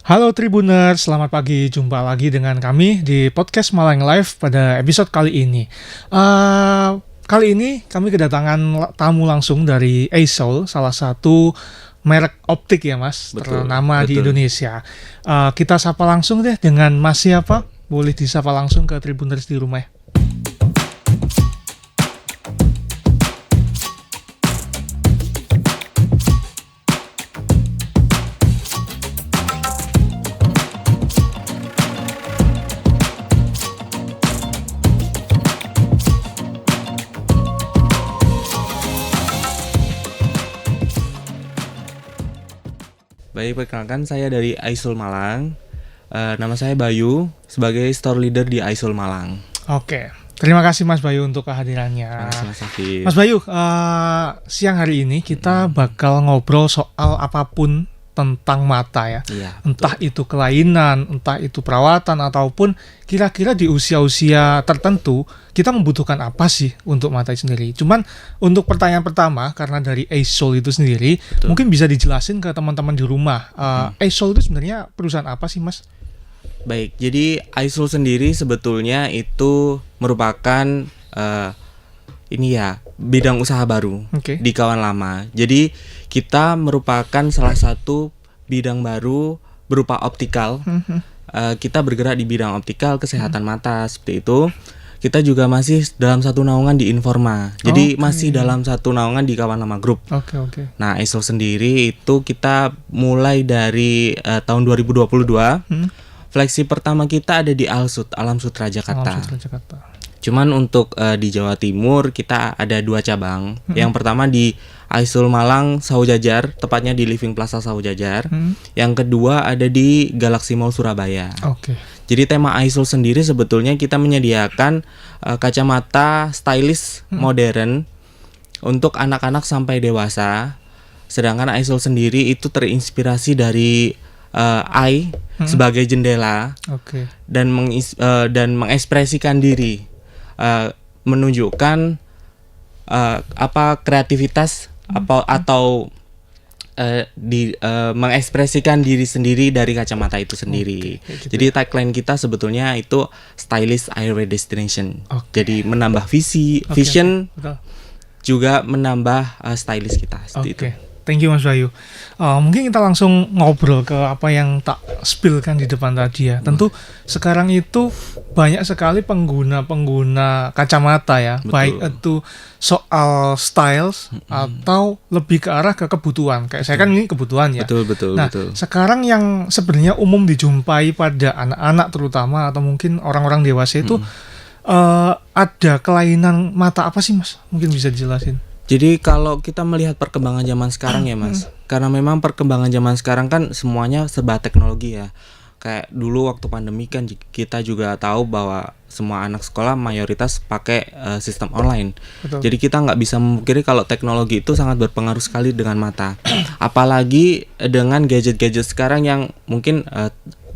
Halo Tribuners, selamat pagi. Jumpa lagi dengan kami di podcast Malang Live pada episode kali ini. Kali ini kami kedatangan tamu langsung dari ASOL, salah satu merek optik ya Mas, ternama di Indonesia. Kita sapa langsung deh dengan Mas siapa? Boleh disapa langsung ke Tribuners di rumah ya. Baik, perkenalkan saya dari ASOL Malang. Nama saya Bayu, sebagai store leader di ASOL Malang. Oke, terima kasih Mas Bayu untuk kehadirannya. Mas Afif. Mas Bayu, siang hari ini kita bakal ngobrol soal apapun tentang mata ya. Iya, entah itu kelainan, entah itu perawatan, ataupun kira-kira di usia-usia tertentu kita membutuhkan apa sih untuk mata itu sendiri. Cuman untuk pertanyaan pertama, karena dari ASOL itu sendiri, mungkin bisa dijelasin ke teman-teman di rumah. ASOL itu sebenarnya perusahaan apa sih Mas? Baik, jadi ASOL sendiri sebetulnya itu merupakan bidang usaha baru di kawan lama. Jadi kita merupakan salah satu bidang baru berupa optikal. Kita bergerak di bidang optikal, kesehatan mata seperti itu. Kita juga masih dalam satu naungan di Informa. Jadi masih dalam satu naungan di kawan lama grup. Nah, ASOL sendiri itu kita mulai dari tahun 2022. Flagship pertama kita ada di Alam Sutra Jakarta. Cuman untuk di Jawa Timur kita ada 2 cabang. Yang pertama di ASOL Malang Saujajar, tepatnya di Living Plaza Saujajar. Yang kedua ada di Galaxy Mall Surabaya. Jadi tema ASOL sendiri sebetulnya kita menyediakan kacamata stylish modern untuk anak-anak sampai dewasa. Sedangkan ASOL sendiri itu terinspirasi dari eye sebagai jendela dan mengekspresikan diri. Menunjukkan kreativitas atau mengekspresikan diri sendiri dari kacamata itu sendiri. Jadi tagline kita sebetulnya itu stylish eyewear destination. Jadi menambah vision juga menambah stylish kita seperti itu. Thank you Mas Bayu. Mungkin kita langsung ngobrol ke apa yang tak spill-kan di depan tadi ya. Tentu sekarang itu banyak sekali pengguna kacamata ya. Baik itu soal styles atau lebih ke arah ke kebutuhan. Kayak saya kan ini kebutuhan ya. Betul. Sekarang yang sebenarnya umum dijumpai pada anak-anak terutama atau mungkin orang-orang dewasa itu ada kelainan mata apa sih Mas? Mungkin bisa dijelasin. Jadi kalau kita melihat perkembangan zaman sekarang ya Mas, karena memang perkembangan zaman sekarang kan semuanya serba teknologi ya. Kayak dulu waktu pandemi kan kita juga tahu bahwa semua anak sekolah mayoritas pakai sistem online. Jadi kita nggak bisa memungkiri kalau teknologi itu sangat berpengaruh sekali dengan mata. Apalagi dengan gadget-gadget sekarang yang mungkin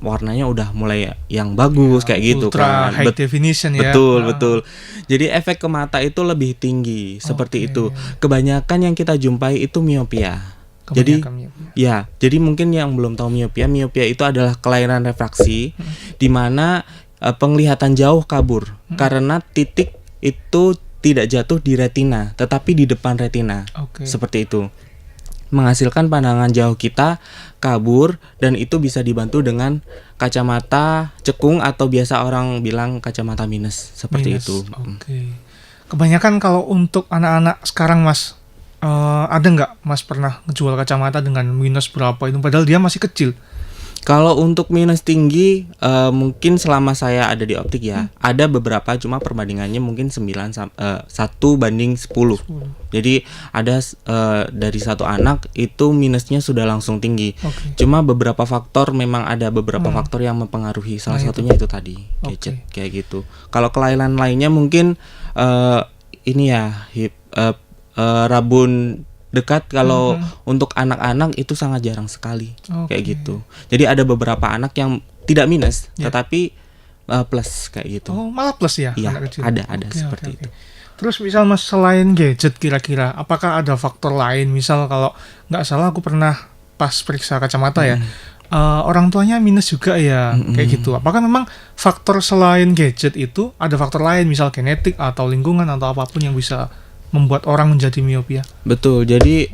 warnanya udah mulai yang bagus kayak gitu ultra kan. High definition ya. Betul. Jadi efek ke mata itu lebih tinggi seperti itu. Kebanyakan yang kita jumpai itu miopia. Jadi mungkin yang belum tahu miopia itu adalah kelainan refraksi di mana penglihatan jauh kabur karena titik itu tidak jatuh di retina tetapi di depan retina. Seperti itu. Menghasilkan pandangan jauh kita kabur dan itu bisa dibantu dengan kacamata cekung atau biasa orang bilang kacamata minus seperti itu. Kebanyakan kalau untuk anak-anak sekarang Mas, ada nggak Mas pernah ngejual kacamata dengan minus berapa itu padahal dia masih kecil? Kalau untuk minus tinggi mungkin selama saya ada di optik ya ada beberapa, cuma perbandingannya mungkin 1 banding 10. Jadi ada dari satu anak itu minusnya sudah langsung tinggi. Cuma beberapa faktor memang ada beberapa faktor yang mempengaruhi. Salah satunya itu tadi gadget kayak gitu. Kalau kelainan lainnya mungkin rabun dekat kalau untuk anak-anak itu sangat jarang sekali kayak gitu. Jadi ada beberapa anak yang tidak minus tetapi plus kayak gitu. Malah plus ya? Iya, ada seperti itu. Terus misal Mas selain gadget kira-kira apakah ada faktor lain? Misal kalau nggak salah aku pernah pas periksa kacamata ya, orang tuanya minus juga ya, kayak gitu. Apakah memang faktor selain gadget itu ada faktor lain, misal genetik atau lingkungan atau apapun yang bisa membuat orang menjadi miopia? Betul. Jadi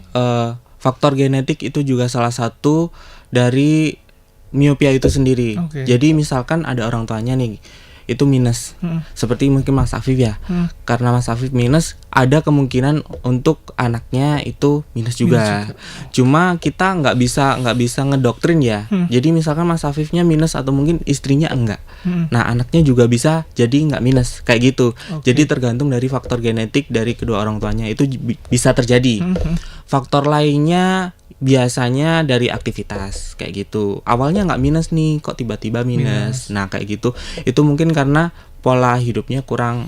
faktor genetik itu juga salah satu dari miopia itu sendiri. Jadi misalkan ada orang tuanya nih itu minus, seperti mungkin Mas Afif ya, karena Mas Afif minus, ada kemungkinan untuk anaknya itu minus juga. Cuma kita nggak bisa ngedoktrin ya. Jadi misalkan Mas Afifnya minus atau mungkin istrinya enggak, nah anaknya juga bisa jadi nggak minus kayak gitu. Jadi tergantung dari faktor genetik dari kedua orang tuanya itu bisa terjadi. Faktor lainnya biasanya dari aktivitas kayak gitu. Awalnya nggak minus nih, kok tiba-tiba minus. Nah kayak gitu, itu mungkin karena pola hidupnya kurang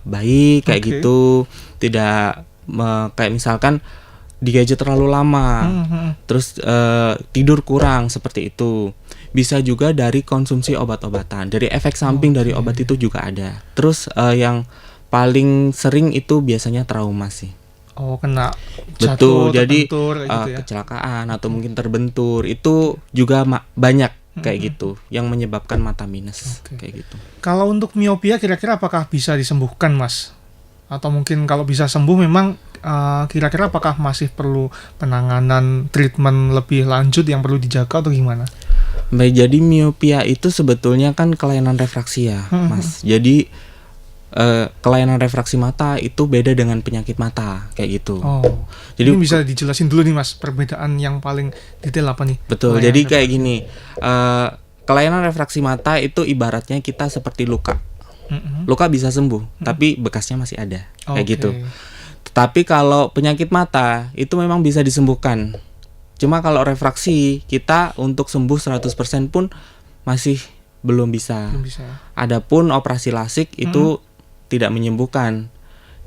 baik kayak gitu. Tidak kayak misalkan di gadget terlalu lama, terus tidur kurang seperti itu. Bisa juga dari konsumsi obat-obatan, dari efek samping dari obat itu juga ada. Terus yang paling sering itu biasanya trauma sih. Kena jatuh, jadi gitu ya? Kecelakaan atau mungkin terbentur itu juga banyak kayak gitu yang menyebabkan mata minus kayak gitu. Kalau untuk miopia kira-kira apakah bisa disembuhkan, Mas? Atau mungkin kalau bisa sembuh memang kira-kira apakah masih perlu penanganan treatment lebih lanjut yang perlu dijaga atau gimana? Baik, jadi miopia itu sebetulnya kan kelainan refraksi ya, Mas. Jadi kelainan refraksi mata itu beda dengan penyakit mata kayak gitu. Jadi ini bisa dijelasin dulu nih Mas, perbedaan yang paling detail apa nih? Betul. Jadi kayak gini, kelainan refraksi mata itu ibaratnya kita seperti luka. Luka bisa sembuh, tapi bekasnya masih ada kayak gitu. Tetapi kalau penyakit mata itu memang bisa disembuhkan. Cuma kalau refraksi kita untuk sembuh 100% pun masih belum bisa. Adapun operasi lasik itu tidak menyembuhkan,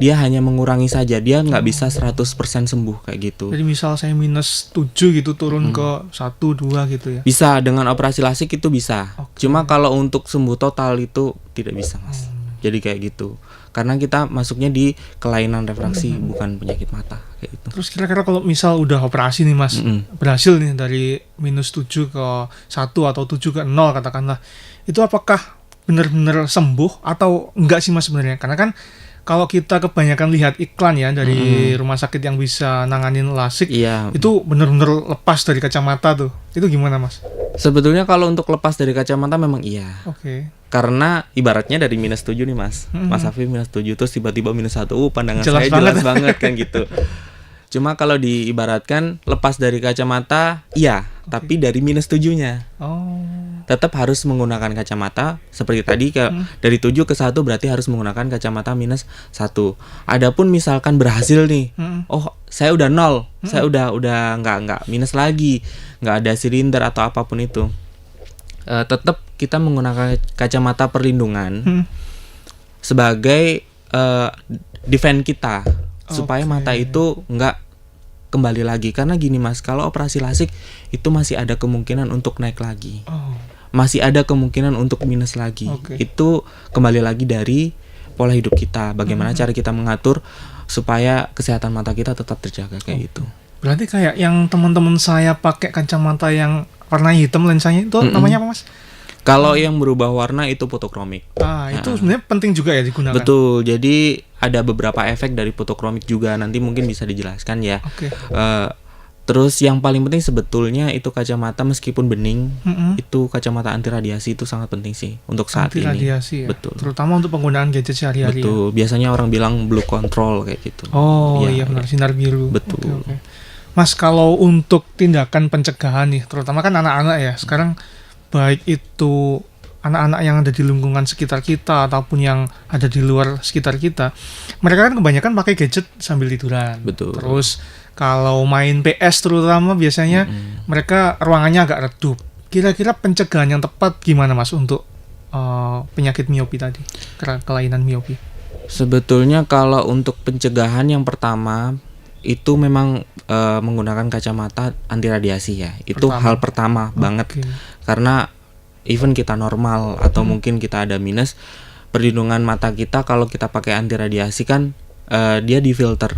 dia hanya mengurangi saja, dia nggak bisa 100% sembuh kayak gitu. Jadi misal saya minus 7 gitu turun ke 1, 2 gitu ya? Bisa, dengan operasi lasik itu bisa. Cuma kalau untuk sembuh total itu tidak bisa, Mas. Jadi kayak gitu, karena kita masuknya di kelainan refraksi, bukan penyakit mata kayak gitu. Terus kira-kira kalau misal udah operasi nih Mas, berhasil nih dari minus 7 ke 1 atau 7 ke 0 katakanlah, itu apakah benar-benar sembuh atau enggak sih Mas sebenarnya? Karena kan kalau kita kebanyakan lihat iklan ya dari rumah sakit yang bisa nanganin lasik, itu benar-benar lepas dari kacamata tuh. Itu gimana Mas? Sebetulnya kalau untuk lepas dari kacamata memang iya. Karena ibaratnya dari minus 7 nih Mas. Mas Afif minus 7 terus tiba-tiba minus 1, pandangan jelas saya jelas banget kan gitu. Cuma kalau diibaratkan lepas dari kacamata, iya, tapi dari minus 7-nya. Tetap harus menggunakan kacamata seperti tadi dari 7 ke 1 berarti harus menggunakan kacamata minus 1. Adapun misalkan berhasil nih. Saya udah 0, saya udah nggak minus lagi, nggak ada silinder atau apapun itu. Tetap kita menggunakan kacamata perlindungan sebagai defense kita. Supaya mata itu nggak kembali lagi. Karena gini Mas, kalau operasi lasik itu masih ada kemungkinan untuk naik lagi, masih ada kemungkinan untuk minus lagi. Itu kembali lagi dari pola hidup kita, bagaimana cara kita mengatur supaya kesehatan mata kita tetap terjaga kayak gitu. Berarti kayak yang teman-teman saya pakai kacamata yang warna hitam lensanya itu namanya apa Mas? Kalau yang berubah warna itu fotokromik. Itu sebenarnya penting juga ya digunakan. Betul. Jadi ada beberapa efek dari fotokromik juga, nanti mungkin bisa dijelaskan ya. Terus yang paling penting sebetulnya itu kacamata meskipun bening, itu kacamata anti radiasi itu sangat penting sih untuk saat ini. Anti radiasi ya. Betul. Terutama untuk penggunaan gadget sehari-hari. Betul. Biasanya orang bilang blue control kayak gitu. Iya benar, sinar biru. Betul. Mas, kalau untuk tindakan pencegahan nih, terutama kan anak-anak ya, sekarang baik itu anak-anak yang ada di lingkungan sekitar kita ataupun yang ada di luar sekitar kita, mereka kan kebanyakan pakai gadget sambil tiduran. Betul. Terus kalau main PS terutama biasanya mereka ruangannya agak redup. Kira-kira pencegahan yang tepat gimana Mas untuk penyakit miopi tadi, kelainan miopi? Sebetulnya kalau untuk pencegahan yang pertama itu memang menggunakan kacamata anti radiasi ya. Itu hal pertama banget. Karena even kita normal atau mungkin kita ada minus, perlindungan mata kita kalau kita pakai anti radiasi kan dia difilter.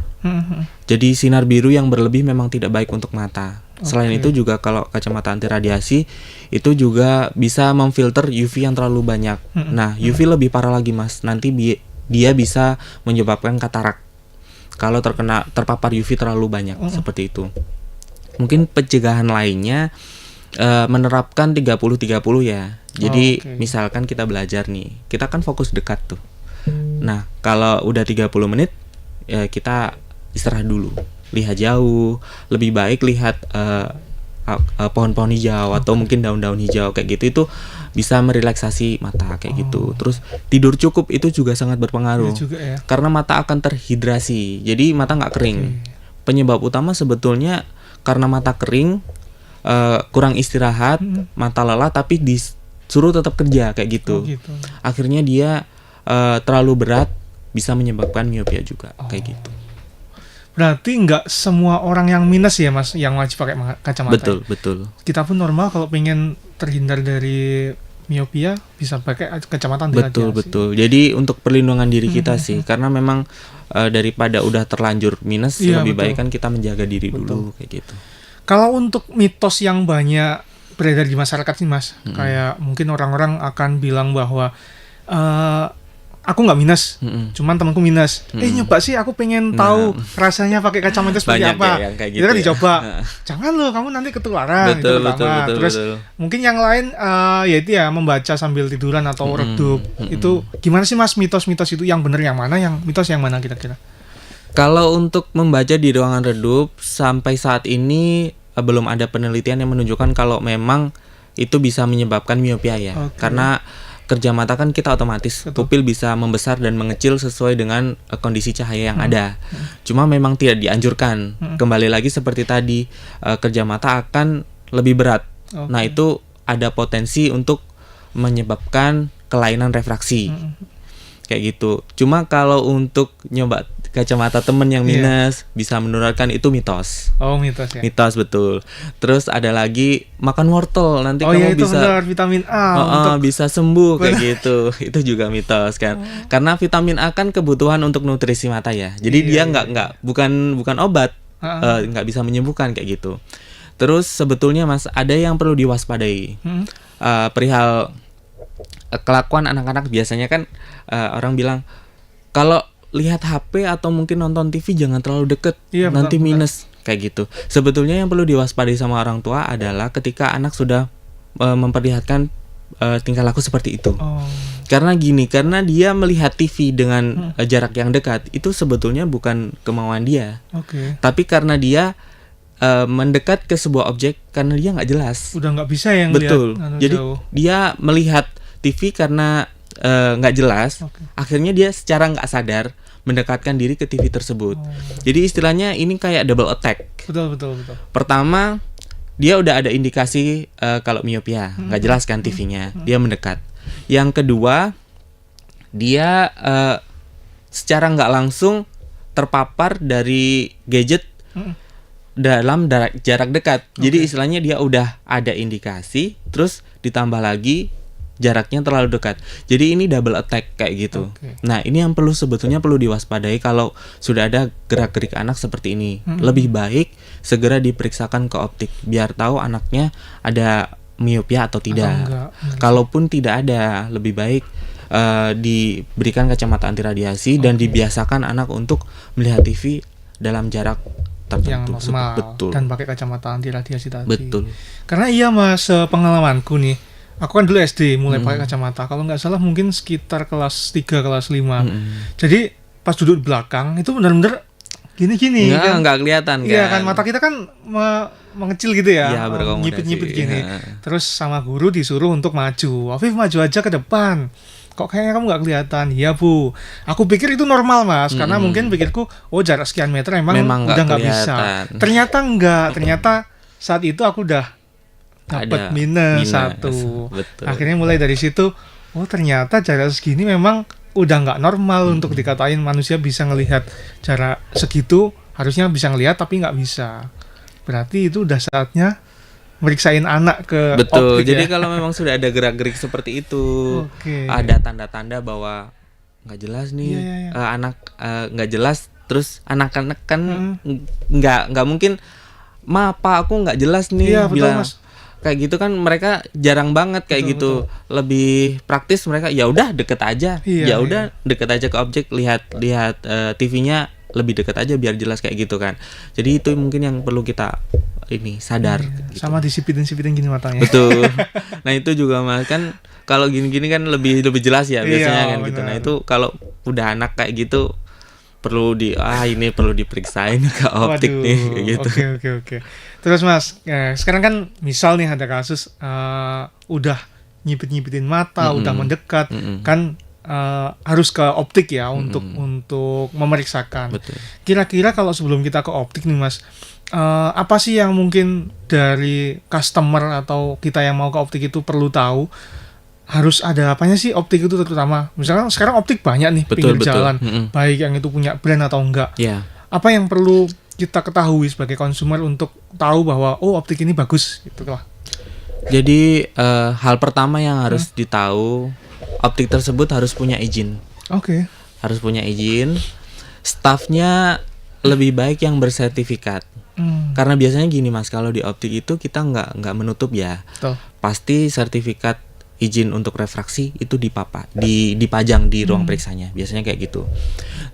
Jadi sinar biru yang berlebih memang tidak baik untuk mata. Selain itu juga kalau kacamata anti radiasi itu juga bisa memfilter UV yang terlalu banyak. Nah, UV lebih parah lagi Mas. Nanti dia bisa menyebabkan katarak kalau terpapar UV terlalu banyak seperti itu. Mungkin pencegahan lainnya menerapkan 30-30 ya. Jadi misalkan kita belajar nih, kita kan fokus dekat tuh. Nah, kalau udah 30 menit ya kita istirahat dulu. Lihat jauh, lebih baik lihat pohon-pohon hijau atau mungkin daun-daun hijau kayak gitu, itu bisa merelaksasi mata kayak gitu. Terus tidur cukup itu juga sangat berpengaruh. Juga, ya. Karena mata akan terhidrasi. Jadi mata nggak kering. Penyebab utama sebetulnya karena mata kering, kurang istirahat, mata lelah tapi disuruh tetap kerja kayak gitu. Akhirnya dia terlalu berat, bisa menyebabkan miopia juga kayak gitu. Berarti nggak semua orang yang minus ya Mas yang wajib pakai kacamata. Betul. Kita pun normal kalau pengen terhindar dari miopia bisa pakai kacamata anti radiasi. Betul. Jadi untuk perlindungan diri kita sih, karena memang daripada udah terlanjur minus, lebih baik kan kita menjaga diri dulu kayak gitu. Kalau untuk mitos yang banyak beredar di masyarakat nih Mas, kayak mungkin orang-orang akan bilang bahwa aku nggak minus, cuman temanku minus. Nyoba sih, aku pengen tahu rasanya pakai kacamata seperti apa. Ya, gitu kan dicoba. Jangan loh, kamu nanti ketularan. Betul. Terus mungkin yang lain yaitu ya membaca sambil tiduran atau redup. Itu gimana sih Mas mitos-mitos itu, yang benar yang mana, yang mitos yang mana kira-kira? Kalau untuk membaca di ruangan redup, sampai saat ini belum ada penelitian yang menunjukkan kalau memang itu bisa menyebabkan miopia ya. Karena kerja mata kan kita otomatis, pupil bisa membesar dan mengecil sesuai dengan kondisi cahaya yang ada. Cuma memang tidak dianjurkan. Kembali lagi seperti tadi, kerja mata akan lebih berat. Nah, itu ada potensi untuk menyebabkan kelainan refraksi. Kayak gitu. Cuma kalau untuk nyoba kacamata temen yang minus bisa menularkan, itu mitos. Mitos ya. Mitos, betul. Terus ada lagi makan wortel, nanti kamu itu bisa benar, vitamin A bisa sembuh kayak gitu. Itu juga mitos kan. Karena vitamin A kan kebutuhan untuk nutrisi mata ya. Jadi dia bukan obat. Nggak bisa menyembuhkan kayak gitu. Terus sebetulnya Mas, ada yang perlu diwaspadai. Perihal kelakuan anak-anak biasanya kan orang bilang kalau lihat HP atau mungkin nonton TV jangan terlalu deket, nanti minus kayak gitu. Sebetulnya yang perlu diwaspadai sama orang tua adalah ketika anak sudah memperlihatkan tingkah laku seperti itu. Karena dia melihat TV dengan jarak yang dekat, itu sebetulnya bukan kemauan dia. Tapi karena dia mendekat ke sebuah objek karena dia nggak jelas. Udah nggak bisa yang betul. Lihat jadi jauh. Dia melihat TV karena nggak jelas. Akhirnya dia secara nggak sadar mendekatkan diri ke TV tersebut. Jadi istilahnya ini kayak double attack. Betul. Pertama, dia udah ada indikasi kalau miopia, nggak jelas kan TV-nya, dia mendekat. Yang kedua, dia secara nggak langsung terpapar dari gadget dalam jarak dekat. Jadi istilahnya dia udah ada indikasi, terus ditambah lagi jaraknya terlalu dekat. Jadi ini double attack kayak gitu. Nah, ini yang sebetulnya perlu diwaspadai kalau sudah ada gerak-gerik anak seperti ini. Lebih baik segera diperiksakan ke optik biar tahu anaknya ada miopia atau tidak. Kalaupun tidak ada, lebih baik diberikan kacamata anti radiasi dan dibiasakan anak untuk melihat TV dalam jarak tertentu yang normal. Betul. Dan pakai kacamata anti radiasi tadi. Betul. Karena Mas, pengalamanku nih, aku kan dulu SD mulai pakai kacamata. Kalau nggak salah mungkin sekitar kelas 3, kelas 5. Jadi pas duduk di belakang itu benar-benar gini-gini. Nggak kelihatan kan. Iya kan, mata kita kan mengecil gitu ya, nyipit-nyipit gini. Terus sama guru disuruh untuk maju. Afif, maju aja ke depan. Kok kayaknya kamu nggak kelihatan? Iya Bu. Aku pikir itu normal Mas, karena mungkin pikirku, jarak sekian meter memang udah nggak bisa. Ternyata enggak. Ternyata saat itu aku udah dapat minus 1. Betul. Akhirnya mulai dari situ, ternyata jarak segini memang udah nggak normal untuk dikatain manusia bisa ngelihat jarak segitu. Harusnya bisa ngelihat tapi nggak bisa. Berarti itu udah saatnya meriksain anak ke betul. optik. Jadi kalau memang sudah ada gerak-gerik seperti itu, ada tanda-tanda bahwa nggak jelas nih, anak nggak jelas, terus anak-anak kan nggak mungkin, pak aku nggak jelas nih, bilang betul, Mas. Kayak gitu kan mereka jarang banget kayak betul, gitu. Betul. Lebih praktis mereka ya udah deket aja. Ya udah deket aja ke objek, lihat TV-nya lebih deket aja biar jelas kayak gitu kan. Jadi itu mungkin yang perlu kita sadar gitu. Sama disipitin gini matanya. Betul. Nah, itu juga Mas kan kalau gini-gini kan lebih jelas ya biasanya kan bener. Gitu. Nah, itu kalau udah anak kayak gitu perlu perlu diperiksain ke optik. Waduh, nih kayak gitu. Oke. Terus Mas, sekarang kan misal nih ada kasus udah nyipit-nyipitin mata, udah mendekat, kan harus ke optik ya untuk memeriksakan. Betul. Kira-kira kalau sebelum kita ke optik nih Mas, apa sih yang mungkin dari customer atau kita yang mau ke optik itu perlu tahu? Harus ada apanya sih optik itu terutama? Misalkan sekarang optik banyak nih pinggir jalan, baik yang itu punya brand atau enggak. Yeah. Apa yang perlu kita ketahui sebagai konsumer untuk tahu bahwa optik ini bagus gitu lah. Jadi hal pertama yang harus ditahu, optik tersebut harus punya izin. Oke. Harus punya izin. Staffnya lebih baik yang bersertifikat. Karena biasanya gini Mas, kalau di optik itu kita nggak menutup ya. Betul. Pasti sertifikat izin untuk refraksi itu dipajang di ruang periksanya, biasanya kayak gitu.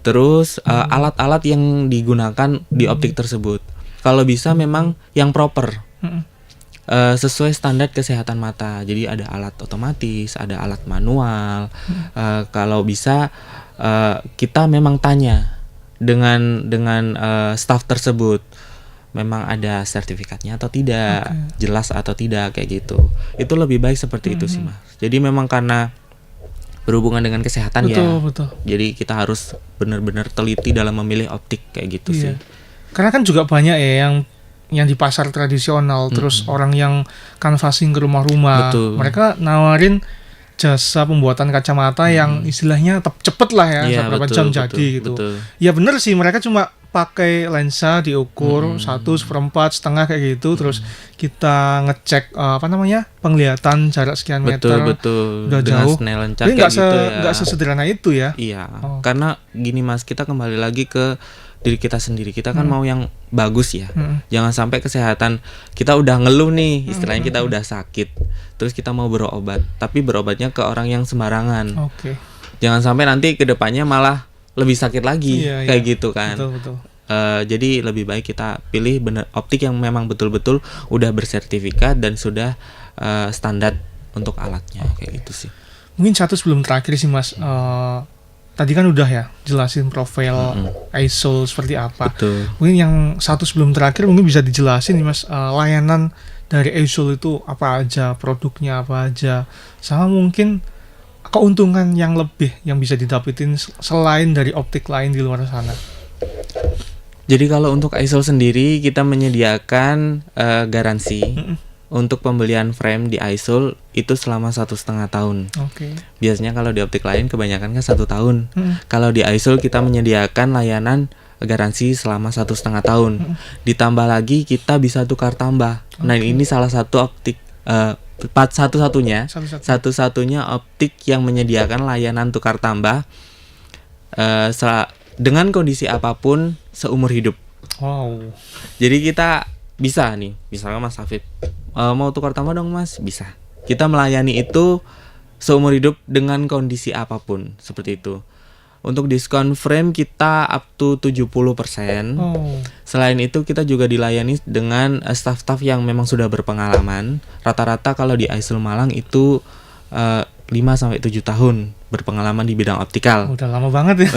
Terus alat-alat yang digunakan di optik tersebut, kalau bisa memang yang proper, sesuai standar kesehatan mata. Jadi ada alat otomatis, ada alat manual. Kalau bisa kita memang tanya dengan staff tersebut, memang ada sertifikatnya atau tidak, jelas atau tidak kayak gitu. Itu lebih baik seperti itu sih Mas. Jadi memang karena berhubungan dengan kesehatan betul. Jadi kita harus benar-benar teliti dalam memilih optik kayak gitu sih. Karena kan juga banyak ya yang di pasar tradisional, terus orang yang canvassing ke rumah-rumah, mereka nawarin jasa pembuatan kacamata yang istilahnya cepet lah ya, beberapa jam jadi gitu. Ya bener sih, mereka cuma pakai lensa diukur 1/4 setengah kayak gitu, terus kita ngecek penglihatan jarak sekian meter, udah jauh. Tapi nggak sesederhana itu ya. Iya. Karena gini Mas, kita kembali lagi ke diri kita sendiri. Kita kan mau yang bagus ya. Jangan sampai kesehatan kita udah ngeluh nih, istilahnya kita udah sakit, terus kita mau berobat, tapi berobatnya ke orang yang sembarangan. Jangan sampai nanti kedepannya malah lebih sakit lagi, kayak gitu kan. Betul. Jadi lebih baik kita pilih optik yang memang betul-betul udah bersertifikat dan sudah standar untuk alatnya, kayak gitu sih. Mungkin satu sebelum terakhir sih Mas, tadi kan udah ya jelasin profil iSoul seperti apa. Betul. Mungkin yang satu sebelum terakhir mungkin bisa dijelasin nih Mas, layanan dari iSoul itu apa aja, produknya apa aja, sama mungkin keuntungan yang lebih yang bisa didapetin selain dari optik lain di luar sana. Jadi kalau untuk iSoul sendiri kita menyediakan garansi untuk pembelian frame di iSoul itu selama 1,5 tahun. Biasanya kalau di optik lain kebanyakan kan 1 tahun. Kalau di iSoul kita menyediakan layanan garansi selama 1,5 tahun. Ditambah lagi kita bisa tukar tambah. Nah ini salah satu optik satu-satunya optik yang menyediakan layanan tukar tambah dengan kondisi apapun seumur hidup. Wow. Jadi kita bisa nih, misalnya Mas Hafid mau tukar tambah dong Mas, bisa. Kita melayani itu seumur hidup dengan kondisi apapun, seperti itu. Untuk diskon frame kita up to 70%. Selain itu kita juga dilayani dengan staff-staff yang memang sudah berpengalaman. Rata-rata kalau di iSoul Malang itu 5-7 tahun berpengalaman di bidang optikal. Udah lama banget ya.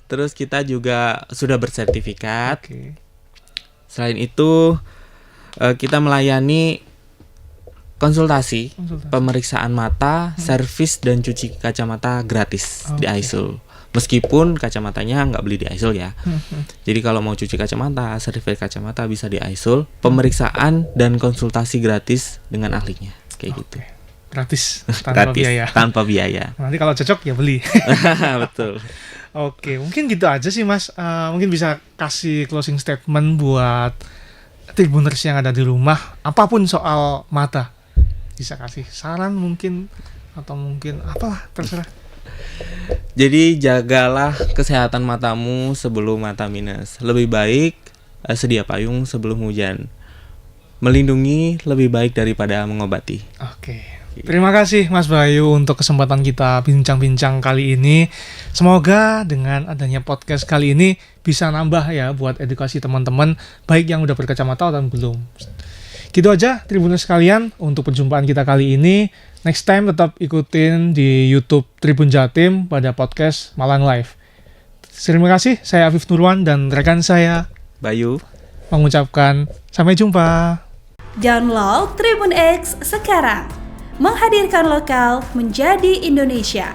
Terus kita juga sudah bersertifikat. Selain itu kita melayani konsultasi, pemeriksaan mata, servis dan cuci kacamata gratis di iSoul. Meskipun kacamatanya nggak beli di iSoul ya. Jadi kalau mau cuci kacamata, servis kacamata bisa di iSoul. Pemeriksaan dan konsultasi gratis dengan ahlinya, kayak gitu. Gratis, tanpa biaya. Tanpa biaya. Nanti kalau cocok ya beli. Betul. Oke, mungkin gitu aja sih Mas. Mungkin bisa kasih closing statement buat Tribuners yang ada di rumah, apapun soal mata. Bisa kasih saran mungkin, atau mungkin apalah, terserah. Jadi jagalah kesehatan matamu sebelum mata minus. Lebih baik sedia payung sebelum hujan. Melindungi lebih baik daripada mengobati. Oke. Terima kasih Mas Bayu untuk kesempatan kita bincang-bincang kali ini. Semoga dengan adanya podcast kali ini bisa nambah ya buat edukasi teman-teman, baik yang udah berkacamata atau belum. Gitu aja Tribuners sekalian untuk perjumpaan kita kali ini. Next time tetap ikutin di YouTube Tribun Jatim pada podcast Malang Live. Terima kasih, saya Afif Nurwan dan rekan saya Bayu mengucapkan sampai jumpa. Download Tribun X sekarang. Menghadirkan lokal menjadi Indonesia.